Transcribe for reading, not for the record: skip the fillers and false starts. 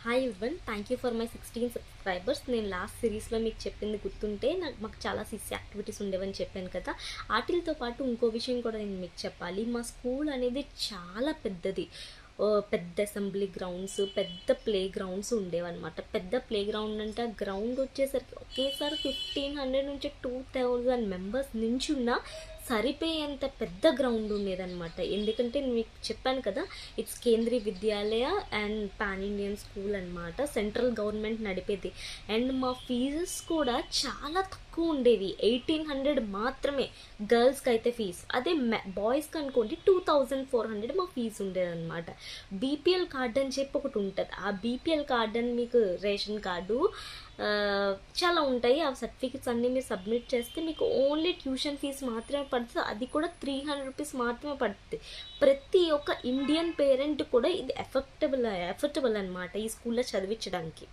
Hi everyone, thank you for my 16 subscribers. నేను last సిరీస్లో మీకు చెప్పింది గుర్తుంటే మాకు చాలా సిసి యాక్టివిటీస్ ఉండేవని చెప్పాను కదా. వాటితో పాటు ఇంకో విషయం కూడా నేను మీకు చెప్పాలి. మా స్కూల్ అనేది చాలా పెద్దది. పెద్ద అసెంబ్లీ గ్రౌండ్స్, పెద్ద ప్లే గ్రౌండ్స్ ఉండేవన్నమాట. పెద్ద ప్లే గ్రౌండ్ అంటే ఆ గ్రౌండ్ వచ్చేసరికి ఒకేసారి 1500 నుంచి 2000 మెంబర్స్ నించున్నా సరిపోయేంత పెద్ద గ్రౌండ్ ఉండేదన్నమాట. ఎందుకంటే మీకు చెప్పాను కదా, it's Kendriya Vidyalaya and pan Indian school అనమాట. సెంట్రల్ గవర్నమెంట్ నడిపేది. అండ్ మా ఫీజెస్ కూడా చాలా తక్కువ ఉండేవి. 1800 మాత్రమే గర్ల్స్కి అయితే ఫీజు. అదే బాయ్స్కి అనుకోండి 2400 మా ఫీజు ఉండేదన్నమాట. బీపీఎల్ కార్డ్ అని చెప్పి ఒకటి ఉంటుంది. ఆ బీపీఎల్ కార్డ్ అని మీకు రేషన్ కార్డు చాలా ఉంటాయి. ఆ సర్టిఫికెట్స్ అన్నీ మీరు సబ్మిట్ చేస్తే మీకు ఓన్లీ ట్యూషన్ ఫీజు మాత్రమే పడుతుంది. అది కూడా 300 రూపీస్ మాత్రమే పడుతుంది. ప్రతి ఒక్క ఇండియన్ పేరెంట్ కూడా ఇది ఎఫర్టబుల్ అనమాట ఈ స్కూల్లో చదివించడానికి.